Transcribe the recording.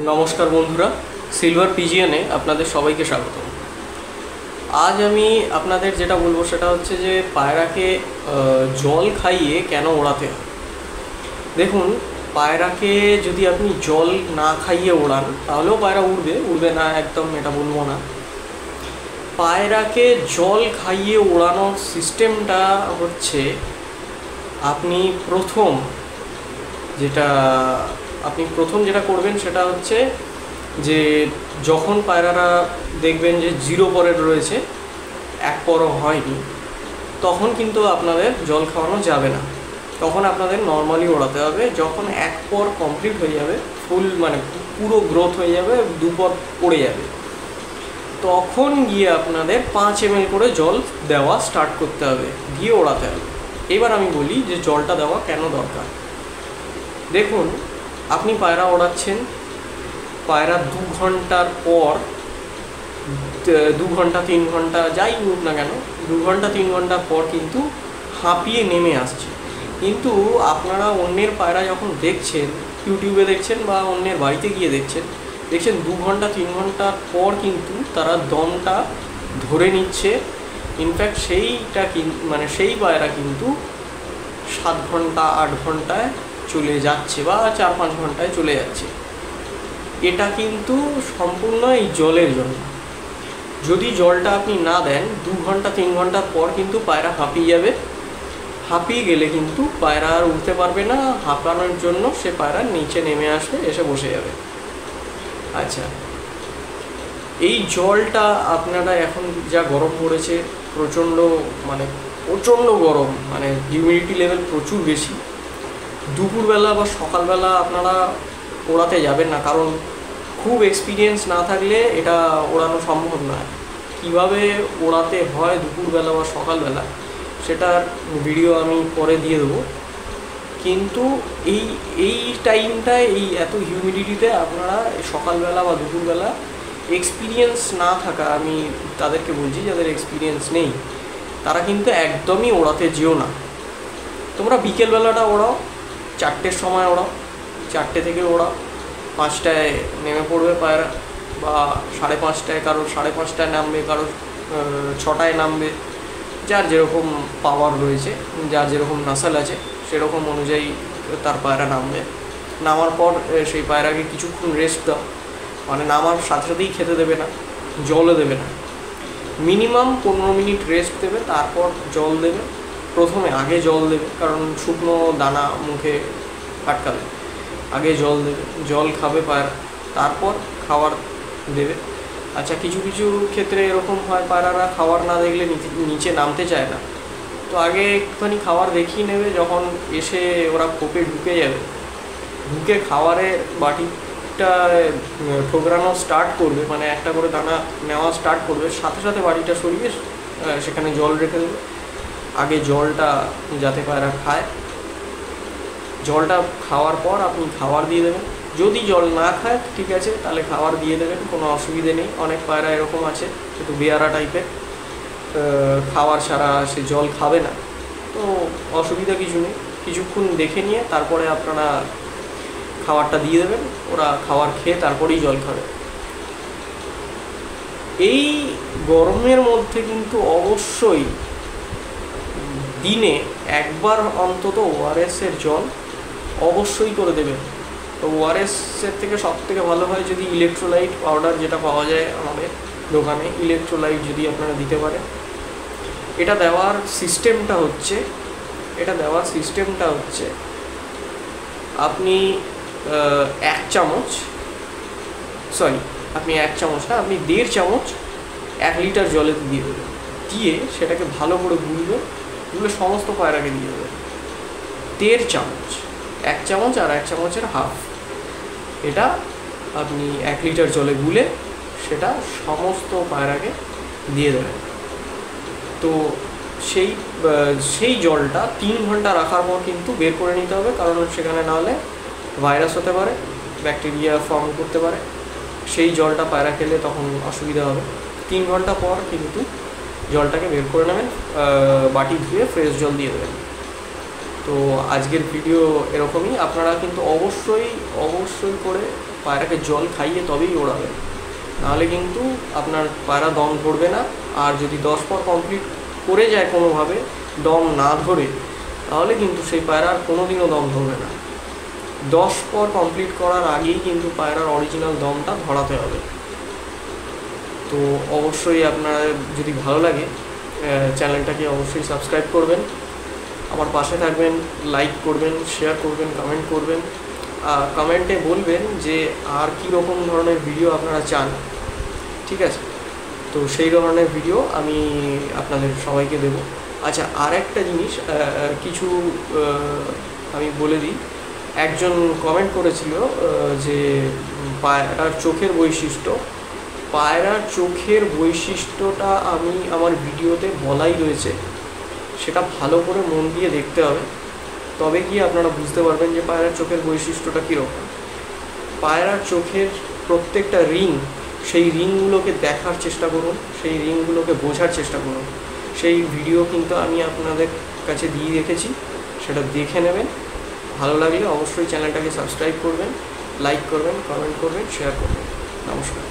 নমস্কার বন্ধুরা, সিলভার পিজিয়নে আপনাদের সবাইকে স্বাগত। আজ আমি আপনাদের যেটা বলবো সেটা হচ্ছে যে পায়রাকে জল খাইয়ে কেন ওড়াতে হয়। দেখুন, পায়রাকে যদি আপনি জল না খাইয়ে ওড়ান তাহলেও পায়রা উড়বে না একদম, এটা বলবো না। পায়রাকে জল খাইয়ে ওড়ানোর সিস্টেমটা হচ্ছে আপনি প্রথম যেটা করবেন সেটা হচ্ছে যে যখন পায়রারা দেখবেন যে 0 পরের রয়েছে, 1 পরও হয়নি, তখন কিন্তু আপনাদের জল খাওয়ানো যাবে না। তখন আপনাদের নর্মালি ওড়াতে হবে। যখন 1 পর কমপ্লিট হয়ে যাবে, পুরো গ্রোথ হয়ে যাবে, 2 পর পড়ে যাবে, তখন গিয়ে আপনাদের 5 ml করে জল দেওয়া স্টার্ট করতে হবে, দিয়ে ওড়াতে হবে। এবার আমি বলি যে জলটা দেওয়া কেন দরকার। দেখুন, আপনি পায়রা ওড়াচ্ছেন, পায়রা 2 ঘন্টার পর, 2 ঘন্টা 3 ঘন্টা যাই হোক না কেন, 2 ঘন্টা 3 ঘন্টা পর কিন্তু হাঁপিয়ে নেমে আসছে। কিন্তু আপনারা অন্যের পায়রা যখন দেখছেন, ইউটিউবে দেখছেন বা অন্যের বাড়িতে গিয়ে দেখছেন 2 ঘন্টা 3 ঘন্টা পর কিন্তু তারা দমটা ধরে নিচ্ছে। ইনফ্যাক্ট সেই পায়রা কিন্তু 7 ঘন্টা 8 ঘন্টায় চলে যাচ্ছে বা 4-5 ঘন্টায় চলে যাচ্ছে। এটা কিন্তু সম্পূর্ণ এই জলের জন্য। যদি জলটা আপনি না দেন, 2 ঘন্টা 3 ঘন্টার পর কিন্তু পায়রা হাঁপিয়ে যাবে। হাঁপিয়ে গেলে কিন্তু পায়রা আর উঠতে পারবে না। হাঁপানোর জন্য সে পায়রা নিচে নেমে আসবে, এসে বসে যাবে। আচ্ছা, এই জলটা আপনারা এখন যা গরম পড়েছে, প্রচণ্ড গরম, হিউমিডিটি লেভেল প্রচুর বেশি। দুপুরবেলা বা সকালবেলা আপনারা ওড়াতে যাবেন না, কারণ খুব এক্সপিরিয়েন্স না থাকলে এটা ওড়ানো সম্ভব নয়। কিভাবে ওড়াতে হয় দুপুরবেলা বা সকালবেলা সেটার ভিডিও আমি পরে দিয়ে দেবো। কিন্তু এই টাইমটায়, এই এত হিউমিডিটিতে আপনারা সকালবেলা বা দুপুরবেলা এক্সপিরিয়েন্স না থাকা, আমি তাদেরকে বলছি যাদের এক্সপিরিয়েন্স নেই, তারা কিন্তু একদমই ওড়াতে যেও না। তোমরা বিকেলবেলাটা ওড়াও, 4টের সময় ওড়াও, 4টে থেকে ওড়াও, 5টায় নেমে পড়বে পায়রা, বা 5:30টায়, কারো 5:30টায় নামবে, কারো 6টায় নামবে। যার যেরকম পাওয়ার রয়েছে, যার যেরকম নাসাল আছে, সেরকম অনুযায়ী তার পায়রা নামবে। নামার পর সেই পায়রাকে কিছুক্ষণ রেস্ট দাও, নামার সাথে সাথেই খেতে দেবে না, জলও দেবে না। মিনিমাম 15 মিনিট রেস্ট দেবে, তারপর জল দেবে। আগে জল দেবে, কারণ শুকনো দানা মুখে আটকাবে। আগে জল দেবে, জল খাবে পায়রা, তারপর খাবার দেবে। আচ্ছা, কিছু কিছু ক্ষেত্রে এরকম হয় পায়রারা খাবার না দেখলে নিচে নামতে চায় না, তো আগে একটুখানি খাবার দেখিয়ে নেবে। যখন এসে ওরা কোপে ঢুকে যাবে, ঢুকে খাবারের বাটিটা ঠোকরানো স্টার্ট করবে, একটা করে দানা নেওয়া স্টার্ট করবে, সাথে সাথে বাটিটা সরিয়ে সেখানে জল রেখে দেবে। আগে জলটা যাতে পায়রা খায়, জলটা খাওয়ার পর আপনি খাবার দিয়ে দেবেন। যদি জল না খায় ঠিক আছে, তাহলে খাবার দিয়ে দেবেন, কোনো অসুবিধে নেই। অনেক পায়রা এরকম আছে একটু বেয়ারা টাইপের, খাওয়ার ছাড়া সে জল খাবে না, তো অসুবিধা কিছু নেই। কিছুক্ষণ দেখে নিয়ে তারপরে আপনারা খাবারটা দিয়ে দেবেন, ওরা খাবার খেয়ে তারপরেই জল খাবে। এই গরমের মধ্যে কিন্তু অবশ্যই দিনে একবার অন্তত ওআরএসের জল অবশ্যই করে দেবেন। তো ওআরএসের থেকে সবথেকে ভালো হয় যদি ইলেকট্রোলাইট পাউডার, যেটা পাওয়া যায় আমাদের দোকানে, ইলেকট্রোলাইট যদি আপনারা দিতে পারেন। এটা দেওয়ার সিস্টেমটা হচ্ছে আপনি 1 চামচ, আপনি 1 চামচ না, আপনি 1.5 চামচ 1 লিটার জলে দিয়ে দেবেন। দিয়ে সেটাকে ভালো করে গুলে সমস্ত পায়রাকে দিয়ে দেবেন। 1.5 চামচ, 1 চামচ আর 1 চামচের হাফ, এটা আপনি 1 লিটার জলে গুলে সেটা সমস্ত পায়রাকে দিয়ে দেবেন। তো সেই জলটা 3 ঘন্টা রাখার পর কিন্তু বের করে নিতে হবে, কারণ সেখানে না হলে ভাইরাস হতে পারে, ব্যাকটেরিয়া ফর্ম করতে পারে। সেই জলটা পায়রা খেলে তখন অসুবিধা হবে। 3 ঘন্টা পর কিন্তু জলটাকে বের করে নেবেন, বাটি ধুয়ে ফ্রেশ জল দিয়ে দেবেন। তো আজকের ভিডিও এরকমই। আপনারা কিন্তু অবশ্যই করে পায়রাকে জল খাইয়ে তবেই ওড়াবেন, নাহলে কিন্তু আপনার পায়রা দম ধরবে না। আর যদি 10 পর কমপ্লিট করে যায় কোনোভাবে দম না ধরে, তাহলে কিন্তু সেই পায়রা আর কোনোদিনও দম ধরবে না। 10 পর কমপ্লিট করার আগেই কিন্তু পায়রার অরিজিনাল দমটা ধরাতে হবে। তো অবশ্যই আপনার যদি ভালো লাগে চ্যানেলটাকে অবশ্যই সাবস্ক্রাইব করবেন, আমার পাশে থাকবেন, লাইক করবেন, শেয়ার করবেন, কমেন্ট করবেন। কমেন্টে বলবেন যে আর কী রকম ধরনের ভিডিও আপনারা চান, ঠিক আছে? তো সেই ধরনের ভিডিও আমি আপনাদের সবাইকে দেব। আচ্ছা, আর একটা জিনিস কিছু আমি বলে দিই। একজন কমেন্ট করেছিল যে পায়রার চোখের বৈশিষ্ট্যটা আমি আমার ভিডিওতে বলাই রয়েছে, সেটা ভালো করে মন দিয়ে দেখতে হবে, তবে গিয়ে আপনারা বুঝতে পারবেন যে পায়রার চোখের বৈশিষ্ট্যটা কীরকম। পায়রার চোখের প্রত্যেকটা রিং, সেই রিংগুলোকে দেখার চেষ্টা করুন, সেই রিংগুলোকে বোঝার চেষ্টা করুন। সেই ভিডিও কিন্তু আমি আপনাদের কাছে দিয়ে রেখেছি, সেটা দেখে নেবেন। ভালো লাগলে অবশ্যই চ্যানেলটাকে সাবস্ক্রাইব করবেন, লাইক করবেন, কমেন্ট করবেন, শেয়ার করবেন। নমস্কার।